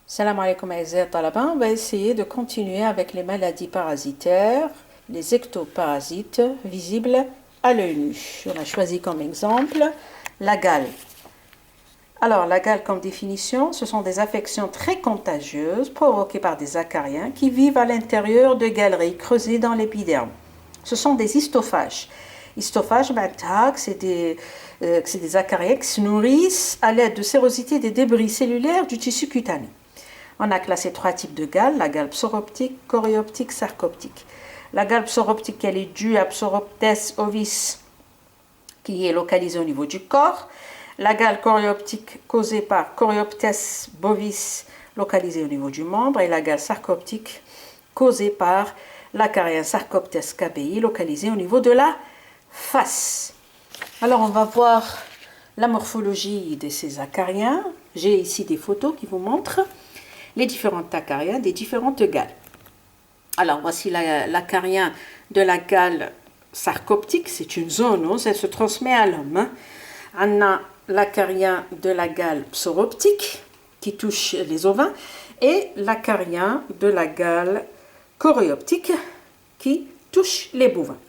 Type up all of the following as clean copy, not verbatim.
Salam alaikum aïzé talaba. On va essayer de continuer avec les maladies parasitaires, les ectoparasites visibles à l'œil nu. On a choisi comme exemple la gale. Alors la gale comme définition, ce sont des affections très contagieuses provoquées par des acariens qui vivent à l'intérieur de galeries creusées dans l'épiderme. Ce sont des histophages. Histophages, c'est des acariens qui se nourrissent à l'aide de sérosité des débris cellulaires du tissu cutané. On a classé trois types de gale, la gale psoroptique, chorioptique, sarcoptique. La gale psoroptique, elle est due à Psoroptes ovis, qui est localisée au niveau du corps. La gale chorioptique causée par Chorioptes bovis, localisée au niveau du membre. Et la gale sarcoptique causée par l'acarien Sarcoptes kbi, localisé au niveau de la face. Alors on va voir la morphologie de ces acariens. J'ai ici des photos qui vous montrent les différents acariens des différentes gales. Alors voici l'acarien de la gale sarcoptique, c'est une zoonose, elle se transmet à l'homme. On a l'acarien de la gale psoroptique qui touche les ovins et l'acarien de la gale chorioptique qui touche les bovins.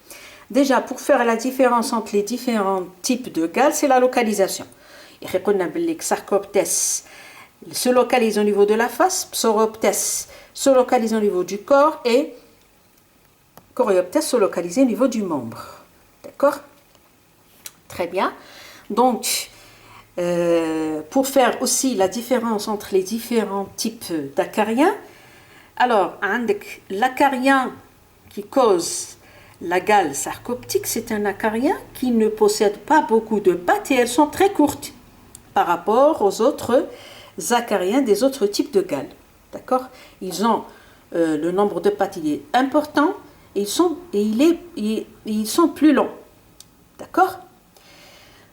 Déjà, pour faire la différence entre les différents types de gales, c'est la localisation. Sarcoptes se localise au niveau de la face, Psoroptes se localise au niveau du corps et Chorioptes se localise au niveau du membre. D'accord? Très bien. Donc, pour faire aussi la différence entre les différents types d'acariens, alors, l'acarien qui cause la gale sarcoptique, c'est un acarien qui ne possède pas beaucoup de pattes et elles sont très courtes par rapport aux autres acariens des autres types de gales. D'accord? Ils ont le nombre de pattes il est important et ils sont plus longs. D'accord?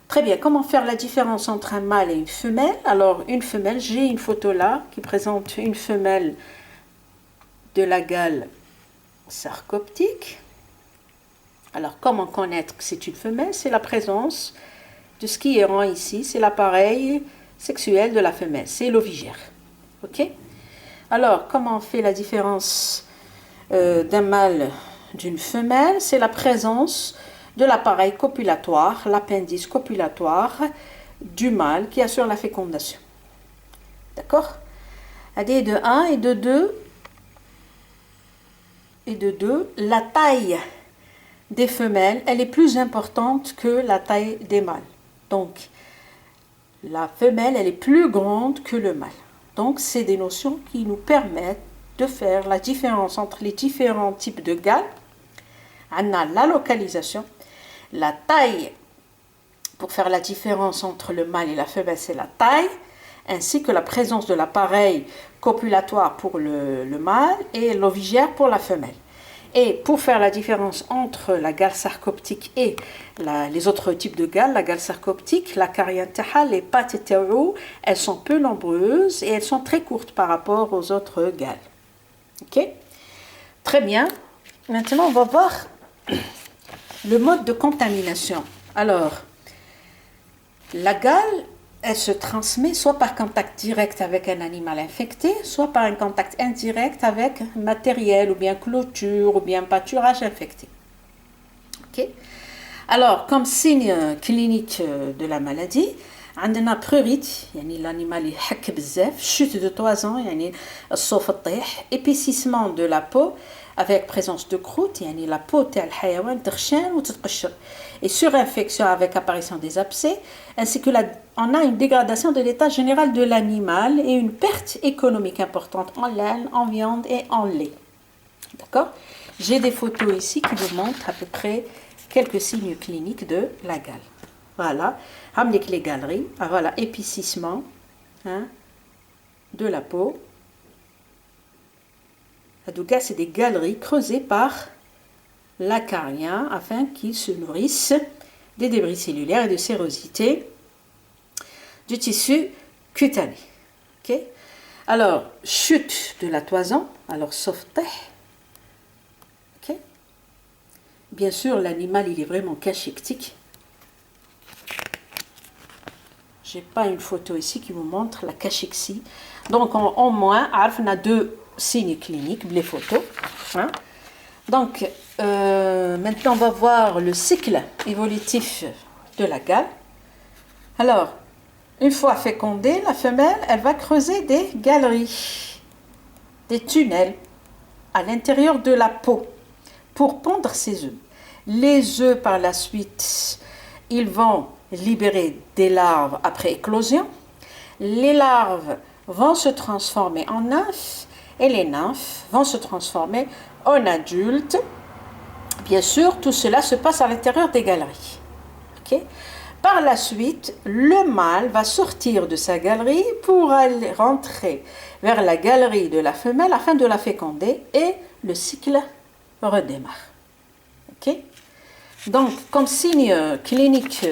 Très bien. Comment faire la différence entre un mâle et une femelle? Alors, une femelle, j'ai une photo là qui présente une femelle de la gale sarcoptique. Alors, comment connaître que c'est une femelle? C'est la présence de ce qui est rond ici, c'est l'appareil sexuel de la femelle, c'est l'ovigère. Ok? Alors, comment on fait la différence d'un mâle d'une femelle? C'est la présence de l'appareil copulatoire, l'appendice copulatoire du mâle qui assure la fécondation. D'accord? Et de 1 et de 2, la taille des femelles, elle est plus importante que la taille des mâles. Donc, la femelle, elle est plus grande que le mâle. Donc, c'est des notions qui nous permettent de faire la différence entre les différents types de gales. On a la localisation, la taille. Pour faire la différence entre le mâle et la femelle, c'est la taille, ainsi que la présence de l'appareil copulatoire pour le mâle et l'ovigère pour la femelle. Et pour faire la différence entre la gale sarcoptique et les autres types de gales, la gale sarcoptique, l'acarien tahal, les pattes théo, elles sont peu nombreuses et elles sont très courtes par rapport aux autres gales. Ok? Très bien. Maintenant, on va voir le mode de contamination. Alors, la gale, elle se transmet soit par contact direct avec un animal infecté, soit par un contact indirect avec matériel, ou bien clôture, ou bien pâturage infecté. Okay. Alors, comme signe clinique de la maladie, عندنا prurite, يعني l'animal يحك بزاف, chute de toison, يعني الصوف تطيح, épaississement de la peau avec présence de croûte, يعني la peau تاع الحيوان تخشن وتتقشر, et surinfection avec apparition des abcès, ainsi que on a une dégradation de l'état général de l'animal et une perte économique importante en laine, en viande et en lait. D'accord? J'ai des photos ici qui vous montrent à peu près quelques signes cliniques de la gale. Voilà, avec les galeries, voilà, épaississement de la peau. En tout cas, c'est des galeries creusées par l'acarien afin qu'ils se nourrissent des débris cellulaires et de sérosité du tissu cutané. Okay? Alors, chute de la toison, alors sauveté. Okay? Bien sûr, l'animal, il est vraiment cachectique. J'ai pas une photo ici qui vous montre la cachexie. Donc, au moins, on a 2 signes cliniques, les photos. Hein. Donc, maintenant, on va voir le cycle évolutif de la gale. Alors, une fois fécondée, la femelle, elle va creuser des galeries, des tunnels à l'intérieur de la peau pour pondre ses œufs. Les œufs, par la suite, ils vont libérer des larves après éclosion. Les larves vont se transformer en nymphes et les nymphes vont se transformer en adultes. Bien sûr, tout cela se passe à l'intérieur des galeries. Okay? Par la suite, le mâle va sortir de sa galerie pour aller rentrer vers la galerie de la femelle afin de la féconder et le cycle redémarre. Okay? Donc, comme signe clinique,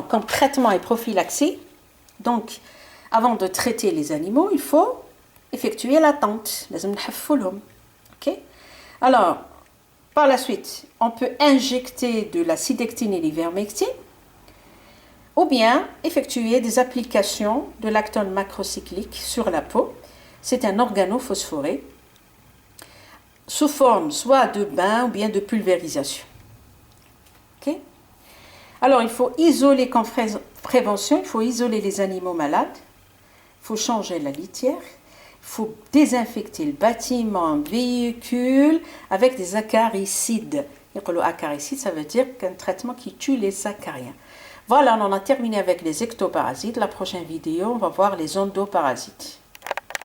comme traitement et prophylaxie, donc, avant de traiter les animaux, il faut effectuer l'attente. Okay? Alors, par la suite, on peut injecter de la sidectine et l'ivermectine ou bien effectuer des applications de lactone macrocyclique sur la peau. C'est un organophosphoré sous forme soit de bain ou bien de pulvérisation. Okay? Alors, il faut isoler comme prévention, il faut isoler les animaux malades, il faut changer la litière, il faut désinfecter le bâtiment, le véhicule avec des acaricides. Acaricide, ça veut dire qu'un traitement qui tue les acariens. Voilà, on en a terminé avec les ectoparasites. La prochaine vidéo, on va voir les endoparasites.